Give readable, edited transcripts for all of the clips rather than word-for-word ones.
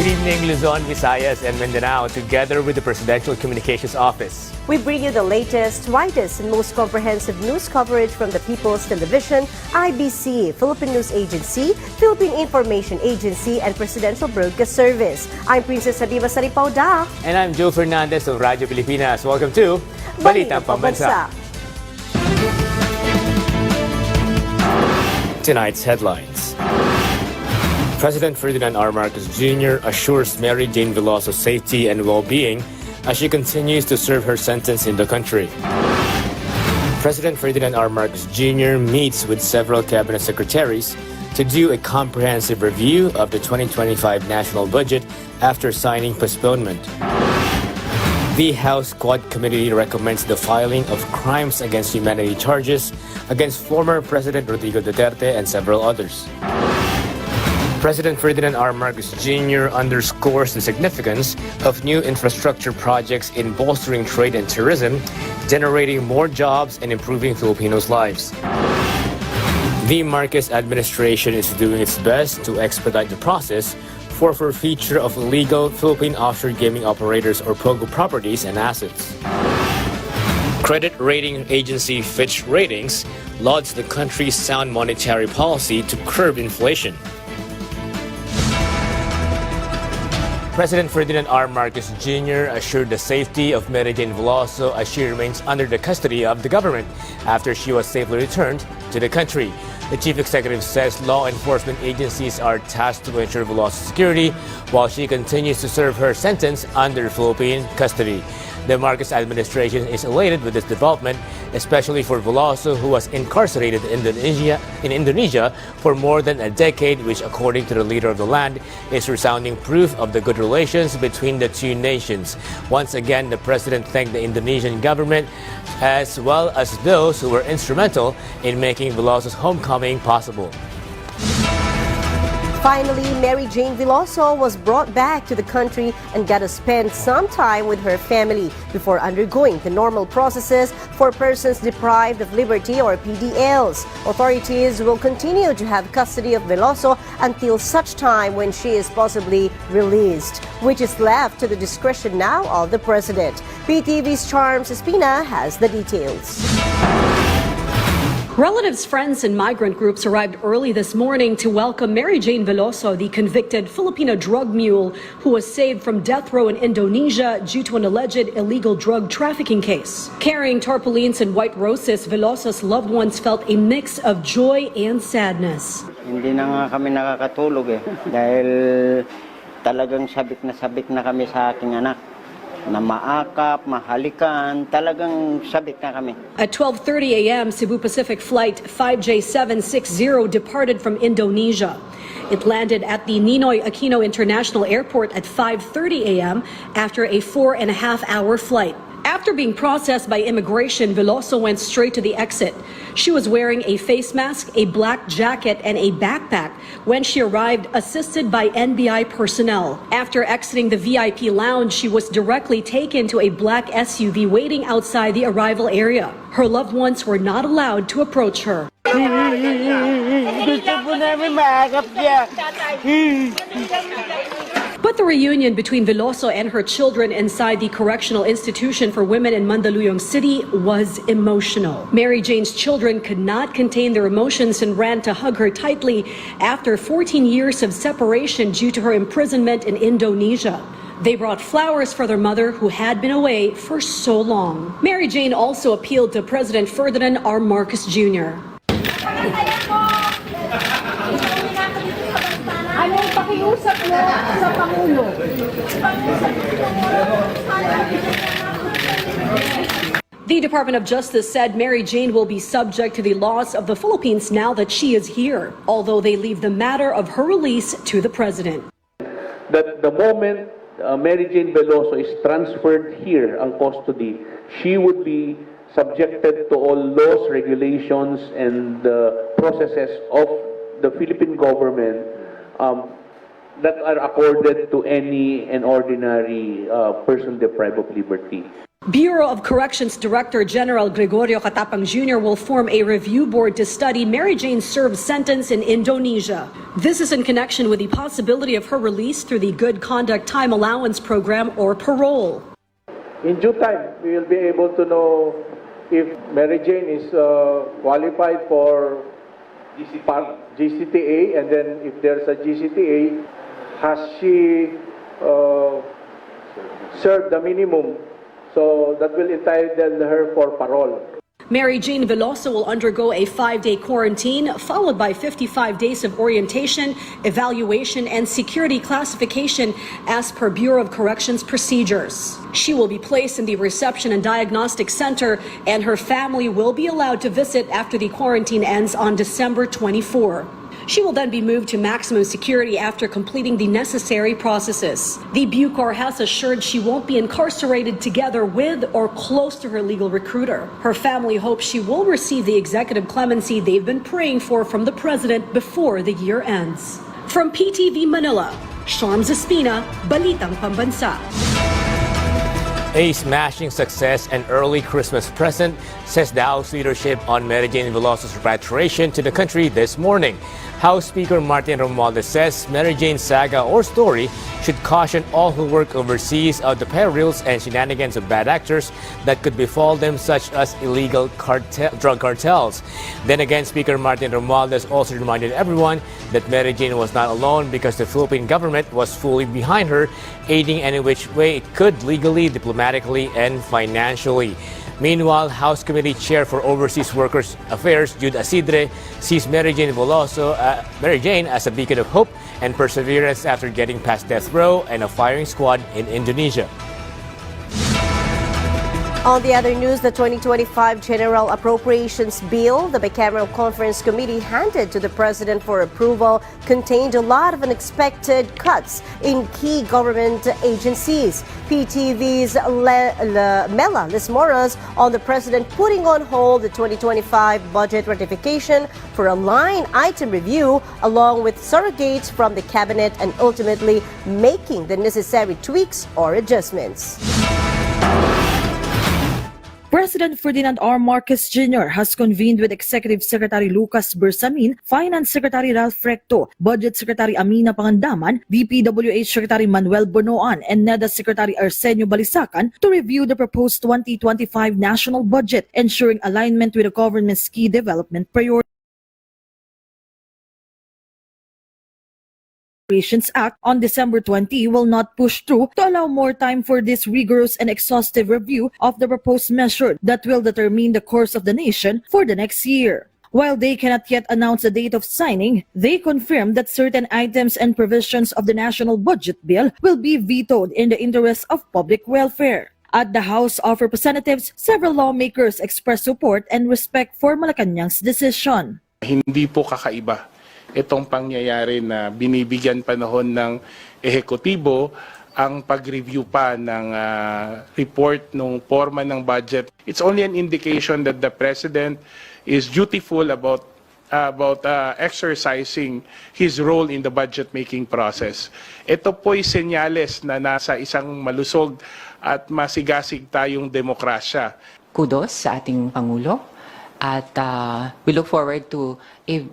Good evening, Luzon, Visayas, and Mindanao, together with the Presidential Communications Office. We bring you the latest, widest, and most comprehensive news coverage from the People's Television, IBC, Philippine News Agency, Philippine Information Agency, and Presidential Broadcast Service. I'm Princess Habiba Saripauda. And I'm Joe Fernandez of Radyo Pilipinas. Welcome to Balitang Pambansa. Tonight's headlines. President Ferdinand R. Marcos Jr. assures Mary Jane Veloso's safety and well-being as she continues to serve her sentence in the country. President Ferdinand R. Marcos Jr. meets with several cabinet secretaries to do a comprehensive review of the 2025 national budget after signing postponement. The House Quad Committee recommends the filing of crimes against humanity charges against former President Rodrigo Duterte and several others. President Ferdinand R. Marcos Jr. underscores the significance of new infrastructure projects in bolstering trade and tourism, generating more jobs and improving Filipinos' lives. The Marcos administration is doing its best to expedite the process for forfeiture of illegal Philippine offshore gaming operators or POGO properties and assets. Credit rating agency Fitch Ratings lauds the country's sound monetary policy to curb inflation. President Ferdinand R. Marcos Jr. assured the safety of Mary Jane Veloso as she remains under the custody of the government after she was safely returned to the country. The chief executive says law enforcement agencies are tasked to ensure Veloso's security while she continues to serve her sentence under Philippine custody. The Marcos administration is elated with this development, especially for Veloso, who was incarcerated in Indonesia for more than a decade, which, according to the leader of the land, is resounding proof of the good relations between the two nations. Once again, the president thanked the Indonesian government as well as those who were instrumental in making Veloso's homecoming possible. Finally, Mary Jane Veloso was brought back to the country and got to spend some time with her family before undergoing the normal processes for persons deprived of liberty or PDLs. Authorities will continue to have custody of Veloso until such time when she is possibly released, which is left to the discretion now of the president. PTV's Charms Espina has the details. Relatives, friends, and migrant groups arrived early this morning to welcome Mary Jane Veloso, the convicted Filipino drug mule who was saved from death row in Indonesia due to an alleged illegal drug trafficking case. Carrying tarpaulins and white roses, Veloso's loved ones felt a mix of joy and sadness. Hindi na nga kami nakakatulog dahil talagang sabik na kami sa aking anak. Na maakap, mahalikan, talagang sabik na kami. At 12:30 a.m., Cebu Pacific Flight 5J760 departed from Indonesia. It landed at the Ninoy Aquino International Airport at 5:30 a.m. after a 4.5-hour flight. After being processed by immigration, Veloso went straight to the exit. She was wearing a face mask, a black jacket, and a backpack when she arrived, assisted by NBI personnel. After exiting the VIP lounge, she was directly taken to a black SUV waiting outside the arrival area. Her loved ones were not allowed to approach her. But the reunion between Veloso and her children inside the Correctional Institution for Women in Mandaluyong City was emotional. Mary Jane's children could not contain their emotions and ran to hug her tightly after 14 years of separation due to her imprisonment in Indonesia. They brought flowers for their mother, who had been away for so long. Mary Jane also appealed to President Ferdinand R. Marcos Jr. Anong pakiusap mo sa Pangulo? The Department of Justice said Mary Jane will be subject to the laws of the Philippines now that she is here, although they leave the matter of her release to the president. That the moment Mary Jane Veloso is transferred here on custody, she would be subjected to all laws, regulations, and processes of the Philippine government that are accorded to any and ordinary person deprived of liberty. Bureau of Corrections Director General Gregorio Katapang Jr. will form a review board to study Mary Jane's served sentence in Indonesia. This is in connection with the possibility of her release through the Good Conduct Time Allowance Program or parole. In due time, we will be able to know if Mary Jane is qualified for GCTA, and then if there's a GCTA, has she served the minimum? So that will entitle her for parole. Mary Jane Veloso will undergo a 5-day quarantine, followed by 55 days of orientation, evaluation, and security classification as per Bureau of Corrections procedures. She will be placed in the Reception and Diagnostic Center, and her family will be allowed to visit after the quarantine ends on December 24. She will then be moved to maximum security after completing the necessary processes. The Bucor has assured she won't be incarcerated together with or close to her legal recruiter. Her family hopes she will receive the executive clemency they've been praying for from the president before the year ends. From PTV Manila, Sharms Espina, Balitang Pambansa. A smashing success and early Christmas present, says the House leadership on Mary Jane Veloso's repatriation to the country this morning. House Speaker Martin Romualdez says Mary Jane's saga or story should caution all who work overseas of the perils and shenanigans of bad actors that could befall them, such as illegal drug cartels. Then again, Speaker Martin Romualdez also reminded everyone that Mary Jane was not alone because the Philippine government was fully behind her, aiding any which way it could legally, diplomatically, and financially. Meanwhile, House Committee Chair for Overseas Workers Affairs, Jude Asidre, sees Mary Jane as a beacon of hope and perseverance after getting past death row and a firing squad in Indonesia. On the other news, the 2025 General Appropriations Bill, the Bicameral Conference Committee handed to the President for approval, contained a lot of unexpected cuts in key government agencies. PTV's Mela Lismoras on the President putting on hold the 2025 budget ratification for a line item review, along with surrogates from the Cabinet, and ultimately making the necessary tweaks or adjustments. President Ferdinand R. Marcos Jr. has convened with Executive Secretary Lucas Bersamin, Finance Secretary Ralph Recto, Budget Secretary Amina Pangandaman, DPWH Secretary Manuel Bonoan, and NEDA Secretary Arsenio Balisacan to review the proposed 2025 national budget, ensuring alignment with the government's key development priorities. Appropriations Act on December 20 will not push through to allow more time for this rigorous and exhaustive review of the proposed measure that will determine the course of the nation for the next year. While they cannot yet announce a date of signing, they confirm that certain items and provisions of the national budget bill will be vetoed in the interest of public welfare. At the House of Representatives, several lawmakers expressed support and respect for Malacanang's decision. Hindi po kakaiba itong pangyayari na binibigyan panahon ng ehekutibo ang pag-review pa ng report ng forma ng budget. It's only an indication that the President is dutiful about exercising his role in the budget-making process. Ito po'y senyales na nasa isang malusog at masigasig tayong demokrasya. Kudos sa ating Pangulo at we look forward to a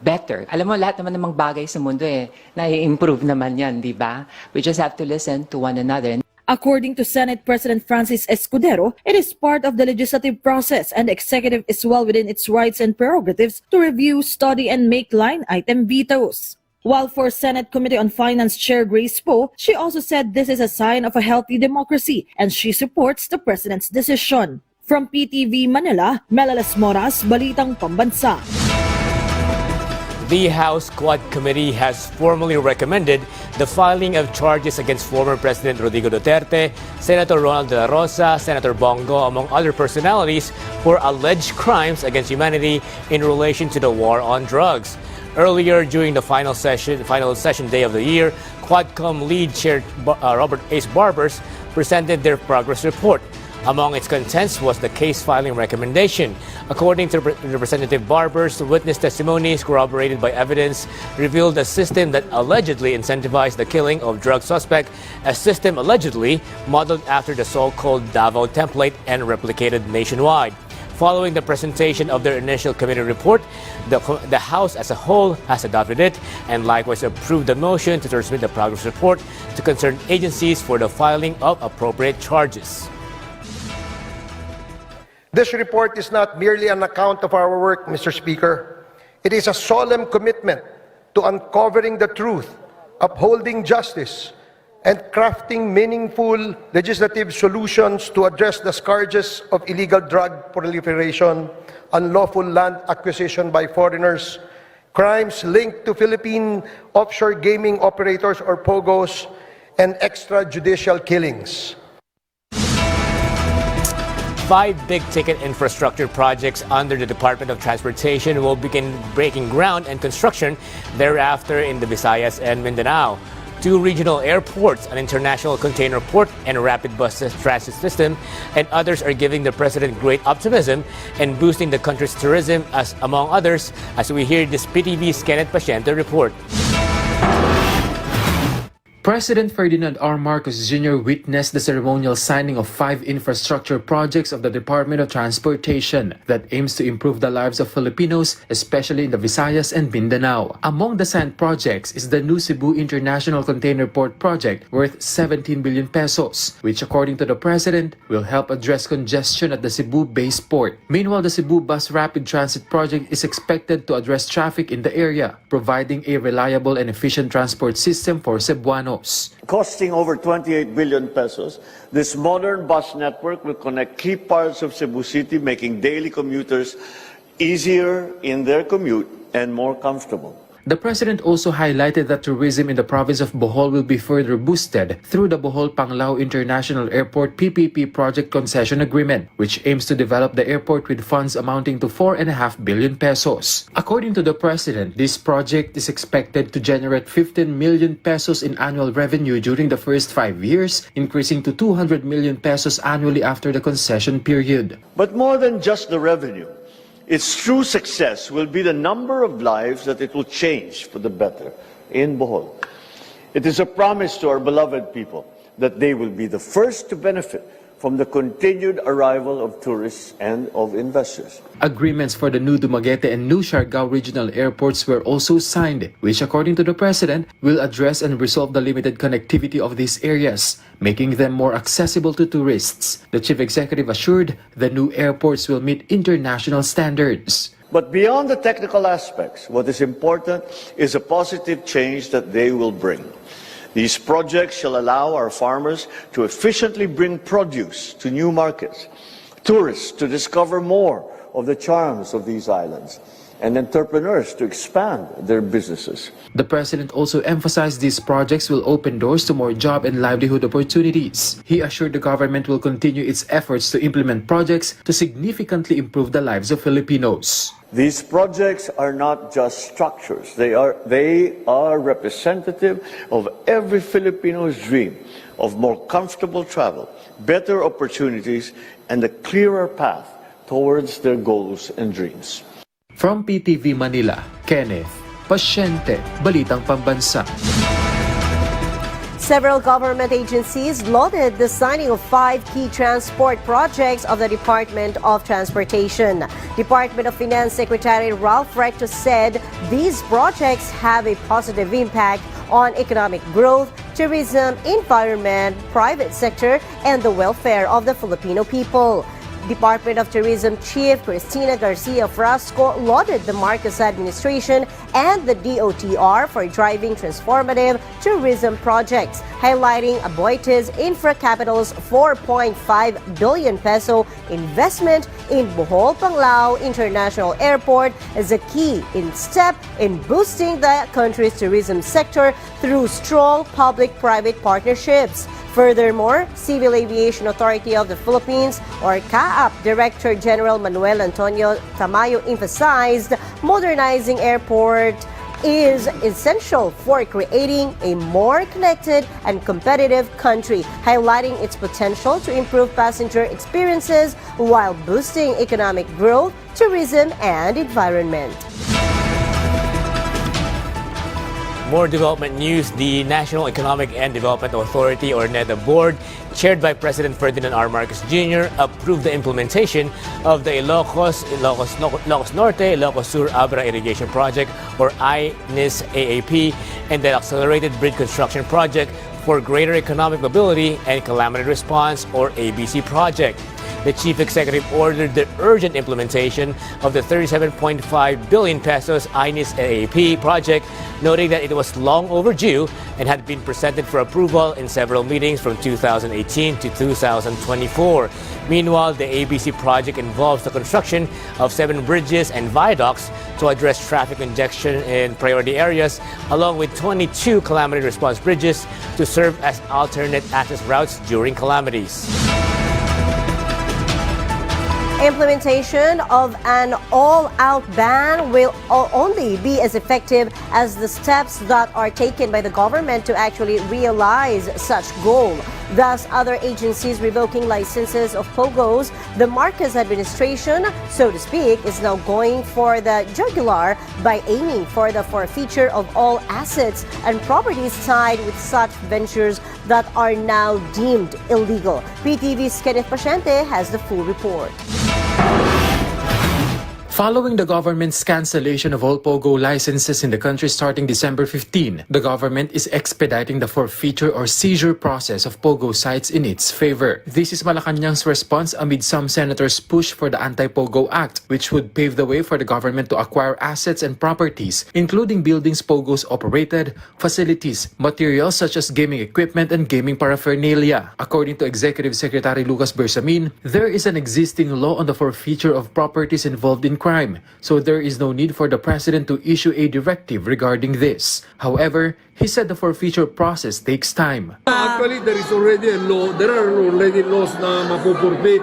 better. Alam mo, lahat naman ng mga bagay sa mundo na-improve naman yan, di ba? We just have to listen to one another. According to Senate President Francis Escudero, it is part of the legislative process and the executive is well within its rights and prerogatives to review, study, and make line item vetoes. While for Senate Committee on Finance Chair Grace Poe, she also said this is a sign of a healthy democracy and she supports the President's decision. From PTV Manila, Mela Lismoras, Balitang Pambansa. The House Quad Committee has formally recommended the filing of charges against former President Rodrigo Duterte, Senator Ronald De La Rosa, Senator Bongo, among other personalities, for alleged crimes against humanity in relation to the war on drugs. Earlier, during the final session day of the year, Quadcom lead chair Robert Ace Barbers presented their progress report. Among its contents was the case filing recommendation. According to Representative Barber's witness testimonies corroborated by evidence revealed a system that allegedly incentivized the killing of drug suspect, a system allegedly modeled after the so-called Davao template and replicated nationwide. Following the presentation of their initial committee report, the House as a whole has adopted it and likewise approved the motion to transmit the progress report to concerned agencies for the filing of appropriate charges. This report is not merely an account of our work, Mr. Speaker. It is a solemn commitment to uncovering the truth, upholding justice, and crafting meaningful legislative solutions to address the scourges of illegal drug proliferation, unlawful land acquisition by foreigners, crimes linked to Philippine offshore gaming operators or POGOs, and extrajudicial killings. 5 big-ticket infrastructure projects under the Department of Transportation will begin breaking ground and construction thereafter in the Visayas and Mindanao. 2 regional airports, an international container port, and a rapid bus transit system, and others are giving the President great optimism and boosting the country's tourism, as among others, as we hear this PTV's Kenneth Paciente report. President Ferdinand R. Marcos Jr. witnessed the ceremonial signing of 5 infrastructure projects of the Department of Transportation that aims to improve the lives of Filipinos, especially in the Visayas and Mindanao. Among the signed projects is the new Cebu International Container Port project worth 17 billion pesos, which according to the President will help address congestion at the Cebu base port. Meanwhile, the Cebu Bus Rapid Transit project is expected to address traffic in the area, providing a reliable and efficient transport system for Cebuanos. Costing over 28 billion pesos, this modern bus network will connect key parts of Cebu City, making daily commuters easier in their commute and more comfortable. The President also highlighted that tourism in the province of Bohol will be further boosted through the Bohol-Panglao International Airport PPP Project Concession Agreement, which aims to develop the airport with funds amounting to 4.5 billion pesos. According to the President, this project is expected to generate 15 million pesos in annual revenue during the first 5 years, increasing to 200 million pesos annually after the concession period. But more than just the revenue, its true success will be the number of lives that it will change for the better in Bohol. It is a promise to our beloved people that they will be the first to benefit from the continued arrival of tourists and of investors. Agreements for the new Dumaguete and new Siargao regional airports were also signed, which according to the President will address and resolve the limited connectivity of these areas, making them more accessible to tourists. The Chief Executive assured the new airports will meet international standards. But beyond the technical aspects, what is important is a positive change that they will bring. These projects shall allow our farmers to efficiently bring produce to new markets, tourists to discover more of the charms of these islands, and entrepreneurs to expand their businesses. The President also emphasized these projects will open doors to more job and livelihood opportunities. He assured the government will continue its efforts to implement projects to significantly improve the lives of Filipinos. These projects are not just structures. They are representative of every Filipino's dream of more comfortable travel, better opportunities, and a clearer path towards their goals and dreams. From PTV Manila, Kenneth Paciente, Balitang Pambansa. Several government agencies lauded the signing of 5 key transport projects of the Department of Transportation. Department of Finance Secretary Ralph Recto said these projects have a positive impact on economic growth, tourism, environment, private sector, and the welfare of the Filipino people. Department of Tourism Chief Cristina Garcia Frasco lauded the Marcos administration and the DOTR for driving transformative tourism projects, highlighting Aboitiz Infra Capital's 4.5 billion peso investment in Bohol-Panglao International Airport as a key step in boosting the country's tourism sector through strong public-private partnerships. Furthermore, Civil Aviation Authority of the Philippines, or CAAP Director General Manuel Antonio Tamayo emphasized modernizing airport is essential for creating a more connected and competitive country, highlighting its potential to improve passenger experiences while boosting economic growth, tourism, and environment. More development news. The National Economic and Development Authority, or NEDA board, chaired by President Ferdinand R. Marcos Jr., approved the implementation of the Ilocos Norte, Ilocos Sur Abra Irrigation Project, or INIS AAP, and the Accelerated Bridge Construction Project for Greater Economic Mobility and Calamity Response, or ABC project. The chief executive ordered the urgent implementation of the 37.5 billion pesos INIS AAP project, noting that it was long overdue and had been presented for approval in several meetings from 2018 to 2024. Meanwhile, the ABC project involves the construction of 7 bridges and viaducts to address traffic congestion in priority areas, along with 22 calamity response bridges to serve as alternate access routes during calamities. Implementation of an all-out ban will only be as effective as the steps that are taken by the government to actually realize such goal. Thus, other agencies revoking licenses of POGOs, the Marcos administration, so to speak, is now going for the jugular by aiming for the forfeiture of all assets and properties tied with such ventures that are now deemed illegal. PTV's Kenneth Pasyente has the full report. Following the government's cancellation of all POGO licenses in the country starting December 15, the government is expediting the forfeiture or seizure process of POGO sites in its favor. This is Malacanang's response amid some senators' push for the Anti-POGO Act, which would pave the way for the government to acquire assets and properties, including buildings POGOs operated, facilities, materials such as gaming equipment and gaming paraphernalia. According to Executive Secretary Lucas Bersamin, there is an existing law on the forfeiture of properties involved in crime, so there is no need for the president to issue a directive regarding this. However, he said the forfeiture process takes time. Actually, there is already a law. There are already laws na mapupurpit.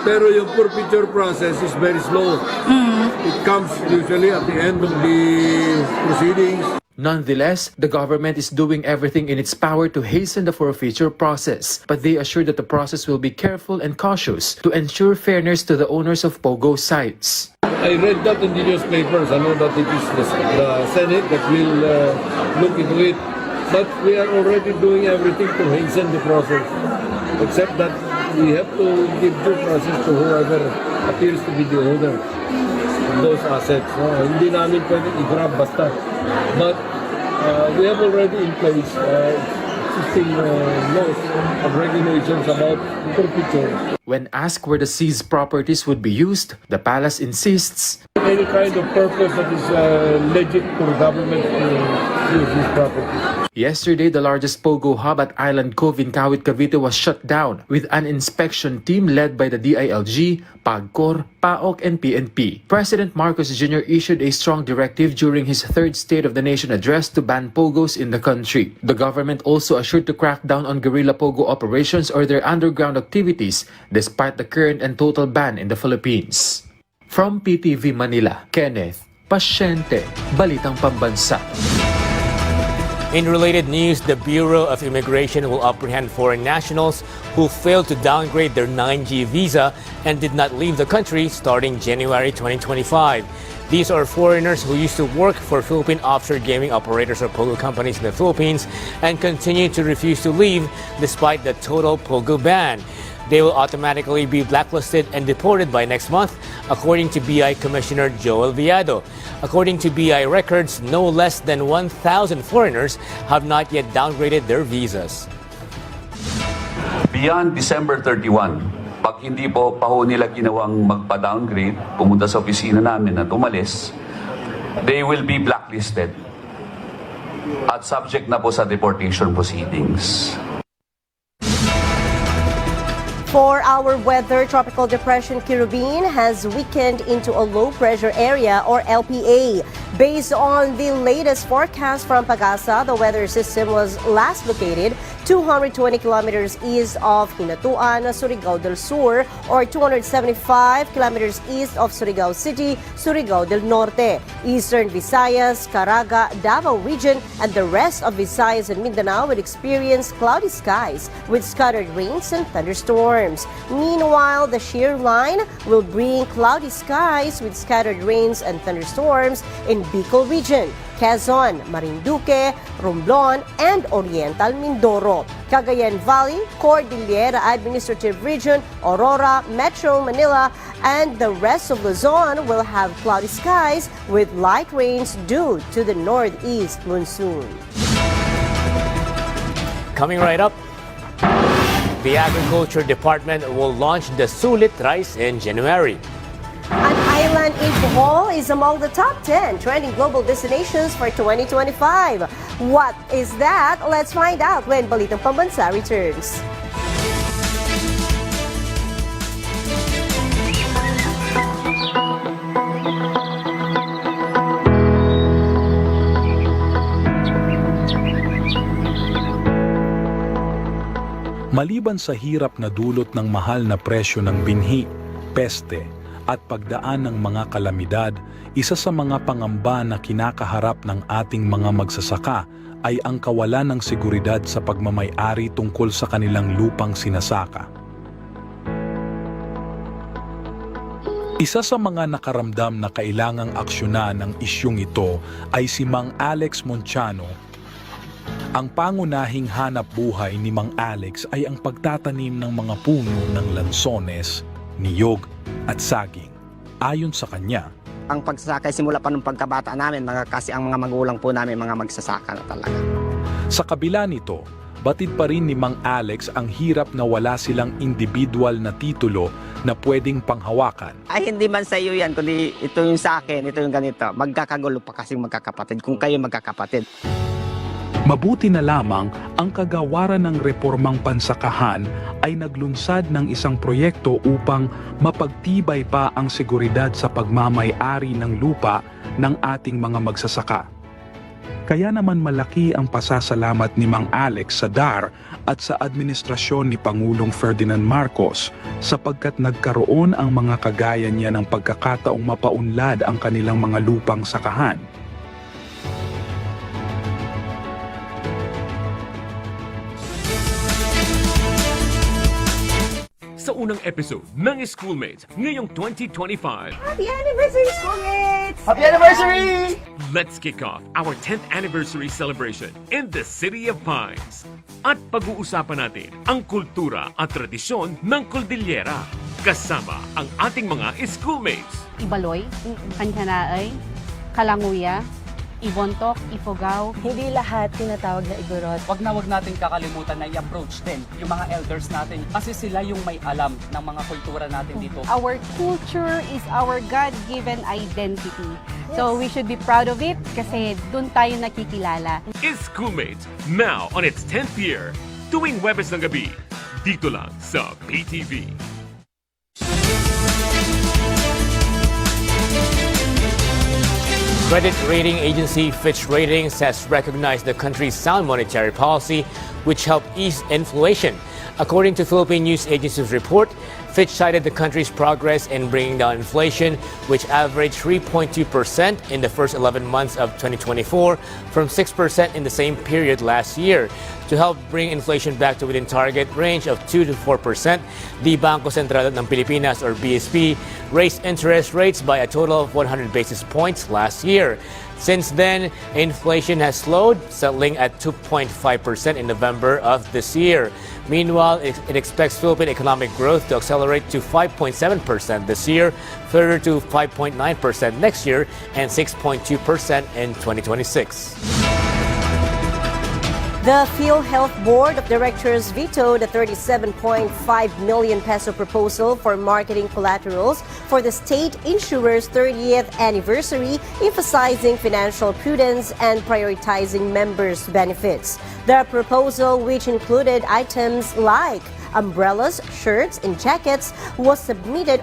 Pero yung forfeiture process is very slow. It comes usually at the end of the proceedings. Nonetheless, the government is doing everything in its power to hasten the forfeiture process, but they assure that the process will be careful and cautious to ensure fairness to the owners of POGO sites. I read that in the newspapers. I know that it is the Senate that will look into it. But we are already doing everything to hasten the process. Except that we have to give due process to whoever appears to be the owner of those assets. Hindi namin pwede i-grab basta. But we have already in place existing laws and regulations about forfeiture. When asked where the seized properties would be used, the palace insists any kind of purpose that is legit for government to use these properties. Yesterday, the largest POGO hub at Island Cove in Kawit, Cavite was shut down with an inspection team led by the DILG, PAGCOR, PAOK, and PNP. President Marcos Jr. issued a strong directive during his third State of the Nation address to ban POGOs in the country. The government also assured to crack down on guerrilla POGO operations or their underground activities despite the current and total ban in the Philippines. From PTV Manila, Kenneth Pasyente, Balitang Pambansa. In related news, the Bureau of Immigration will apprehend foreign nationals who failed to downgrade their 9G visa and did not leave the country starting January 2025. These are foreigners who used to work for Philippine offshore gaming operators or POGO companies in the Philippines and continue to refuse to leave despite the total POGO ban. They will automatically be blacklisted and deported by next month, according to BI Commissioner Joel Viado. According to BI records, no less than 1,000 foreigners have not yet downgraded their visas. Beyond December 31, pag hindi pa ho nila ginawang magpa-downgrade, pumunta sa opisina namin at umalis, they will be blacklisted at subject na po sa deportation proceedings. For our weather, Tropical Depression Kirubin has weakened into a low-pressure area or LPA. Based on the latest forecast from Pag-asa, the weather system was last located 220 kilometers east of Hinatuan, Surigao del Sur, or 275 kilometers east of Surigao City, Surigao del Norte. Eastern Visayas, Caraga, Davao region, and the rest of Visayas and Mindanao will experience cloudy skies with scattered rains and thunderstorms. Meanwhile, the shear line will bring cloudy skies with scattered rains and thunderstorms in Bicol region, Quezon, Marinduque, Romblon, and Oriental Mindoro. Cagayan Valley, Cordillera Administrative Region, Aurora, Metro Manila, and the rest of Luzon will have cloudy skies with light rains due to the northeast monsoon. Coming right up, the Agriculture Department will launch the Sulit rice in January. An island in Bohol is among the top 10 trending global destinations for 2025. What is that? Let's find out when Balitang Pambansa returns. Maliban sa hirap na dulot ng mahal na presyo ng binhi, peste, at pagdaan ng mga kalamidad, isa sa mga pangamba na kinakaharap ng ating mga magsasaka ay ang kawalan ng seguridad sa pagmamay-ari tungkol sa kanilang lupang sinasaka. Isa sa mga nakaramdam na kailangang aksyonan ng isyung ito ay si Mang Alex Monciano. Ang pangunahing hanap buhay ni Mang Alex ay ang pagtatanim ng mga puno ng lansones, niyog at saging. Ayon sa kanya, ang pagsasaka simula pa nung pagkabata namin, kasi ang mga magulang po namin mga magsasaka na talaga. Sa kabila nito, batid pa rin ni Mang Alex ang hirap na wala silang individual na titulo na pwedeng panghawakan. Ay hindi man sa iyo yan, kundi ito yung sa akin, ito yung ganito. Magkakagulo pa kasi magkakapatid kung kayo magkakapatid. Mabuti na lamang ang kagawaran ng reformang pansakahan ay naglunsad ng isang proyekto upang mapagtibay pa ang seguridad sa pagmamay-ari ng lupa ng ating mga magsasaka. Kaya naman malaki ang pasasalamat ni Mang Alex sa DAR at sa administrasyon ni Pangulong Ferdinand Marcos sapagkat nagkaroon ang mga kagaya niya ng pagkakataong mapaunlad ang kanilang mga lupang sakahan. Sa unang episode ng Schoolmates ngayong 2025. Happy anniversary, schoolmates! Happy anniversary! Let's kick off our 10th anniversary celebration in the City of Pines. At pag-uusapan natin ang kultura at tradisyon ng Cordillera kasama ang ating mga schoolmates. Ibaloy, Kancanaay, Kalanguya, Ibontok, Ifugao. Hindi lahat tinatawag na igorot. Wag natin kakalimutan na i-approach din yung mga elders natin kasi sila yung may alam ng mga kultura natin dito. Our culture is our God-given identity. Yes. So we should be proud of it kasi dun tayo nakikilala. Schoolmates, now on its 10th year, tuwing Webes ng gabi, dito lang sa PTV. Credit rating agency Fitch Ratings has recognized the country's sound monetary policy, which helped ease inflation. According to Philippine News Agency's report, Fitch cited the country's progress in bringing down inflation, which averaged 3.2% in the first 11 months of 2024 from 6% in the same period last year. To help bring inflation back to within target range of 2 to 4%, the Bangko Sentral ng Pilipinas or BSP raised interest rates by a total of 100 basis points last year. Since then, inflation has slowed, settling at 2.5% in November of this year. Meanwhile, it expects Philippine economic growth to accelerate to 5.7% this year, further to 5.9% next year, and 6.2% in 2026. The PhilHealth Board of Directors vetoed a 37.5 million peso proposal for marketing collaterals for the state insurer's 30th anniversary, emphasizing financial prudence and prioritizing members' benefits. The proposal, which included items like umbrellas, shirts, and jackets, were submitted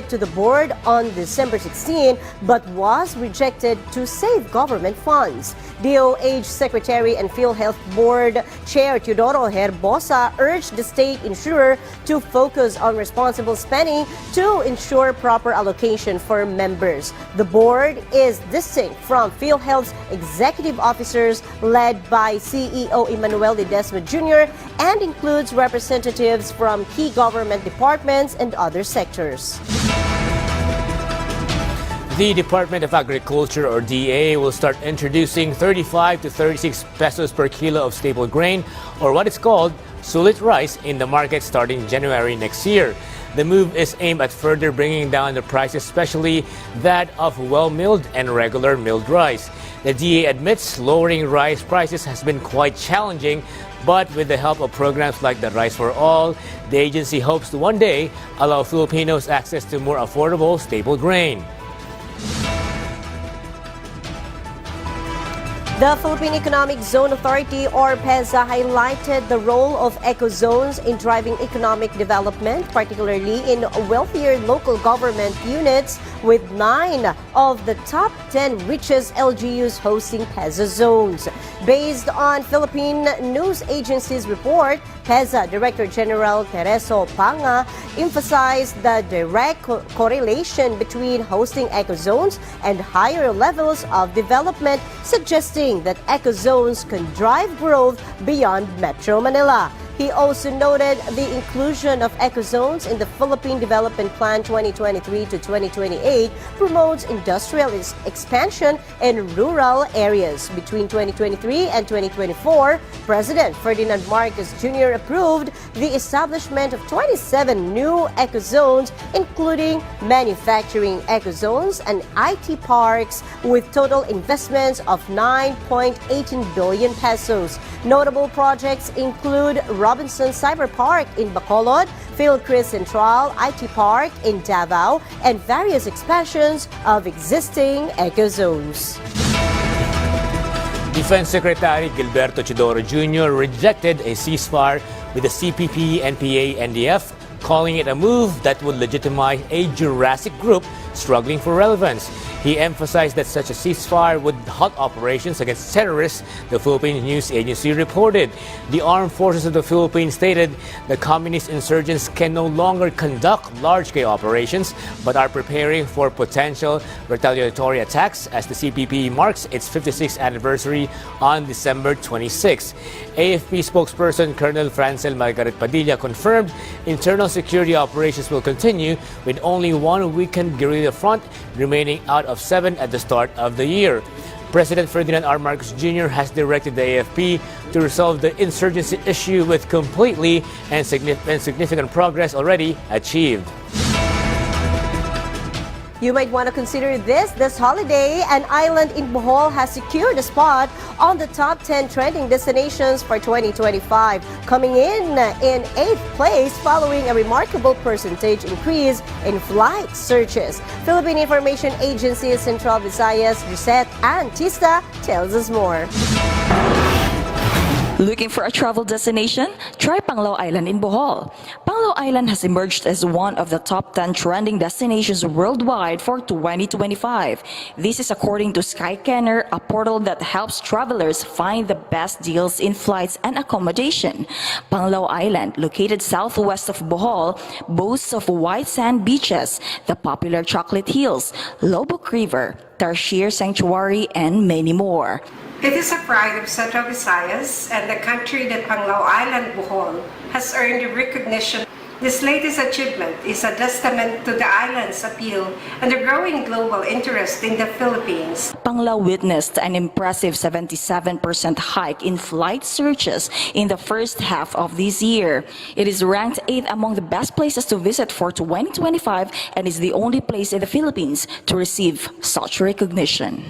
to the board on December 16 but was rejected to save government funds. DOH Secretary and PhilHealth Board Chair Teodoro Herbosa urged the state insurer to focus on responsible spending to ensure proper allocation for members. The board is distinct from PhilHealth's executive officers led by CEO Emmanuel Ledesma Jr. and includes representatives from key government departments and other sectors. The Department of Agriculture, or DA, will start introducing 35 to 36 pesos per kilo of staple grain, or what is called sulit rice, in the market starting January next year. The move is aimed at further bringing down the price, especially that of well-milled and regular milled rice. The DA admits lowering rice prices has been quite challenging, but with the help of programs like the Rice for All, the agency hopes to one day allow Filipinos access to more affordable staple grain. The Philippine Economic Zone Authority, or PEZA, highlighted the role of eco-zones in driving economic development, particularly in wealthier local government units, with 9 of the top 10 richest LGUs hosting PEZA zones. Based on Philippine News Agency's report, PEZA Director General Tereso Panga emphasized the direct correlation between hosting eco-zones and higher levels of development, suggesting that eco-zones can drive growth beyond Metro Manila. He also noted the inclusion of eco-zones in the Philippine Development Plan 2023 to 2028 promotes industrial expansion in rural areas. Between 2023 and 2024, President Ferdinand Marcos Jr. approved the establishment of 27 new eco-zones, including manufacturing eco-zones and IT parks, with total investments of 9.18 billion pesos. Notable projects include Robinson Cyber Park in Bacolod, Philcris Central IT Park in Davao, and various expansions of existing eco-zones. Defense Secretary Gilberto Chidoro Jr. rejected a ceasefire with the CPP, NPA, NDF, calling it a move that would legitimize a Jurassic group struggling for relevance. He emphasized that such a ceasefire would halt operations against terrorists, the Philippine News Agency reported. The armed forces of the Philippines stated the communist insurgents can no longer conduct large-scale operations but are preparing for potential retaliatory attacks as the CPP marks its 56th anniversary on December 26. AFP spokesperson Colonel Francel Margaret Padilla confirmed internal security operations will continue, with only one weakened guerrilla front remaining out of 7 at the start of the year. President Ferdinand R. Marcos Jr. has directed the AFP to resolve the insurgency issue with completely and significant progress already achieved. You might want to consider this holiday. An island in Bohol has secured a spot on the top 10 trending destinations for 2025, coming in 8th place following a remarkable percentage increase in flight searches. Philippine Information Agency Central Visayas Reset Antista tells us more. Looking for a travel destination? Try Panglao Island in Bohol. Panglao Island has emerged as one of the top 10 trending destinations worldwide for 2025. This is according to Skycanner, a portal that helps travelers find the best deals in flights and accommodation. Panglao Island, located southwest of Bohol, boasts of white sand beaches, the popular Chocolate Hills, Lobok River, Tarsier Sanctuary, and many more. It is a pride of Central Visayas and the country that Panglao Island, Bohol, has earned recognition. This latest achievement is a testament to the island's appeal and the growing global interest in the Philippines. Panglao witnessed an impressive 77% hike in flight searches in the first half of this year. It is ranked 8th among the best places to visit for 2025 and is the only place in the Philippines to receive such recognition.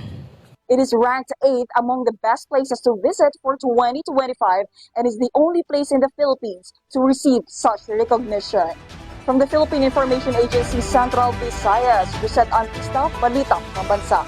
It is ranked 8th among the best places to visit for 2025 and is the only place in the Philippines to receive such recognition. From the Philippine Information Agency Central Visayas, Ulat Bayan, Balitang Pambansa.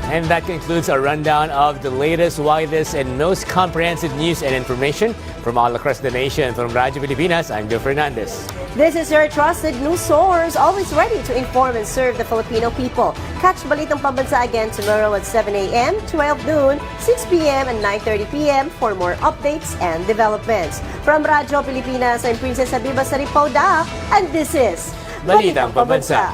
And that concludes our rundown of the latest, widest, and most comprehensive news and information from all across the nation. From Radyo Pilipinas, I'm Joe Fernandez. This is your trusted news source, always ready to inform and serve the Filipino people. Catch Balitang Pambansa again tomorrow at 7 a.m., 12 noon, 6 p.m., and 9:30 p.m. for more updates and developments. From Radyo Pilipinas, I'm Princess Habiba Saripauda, and this is Balitang Pambansa.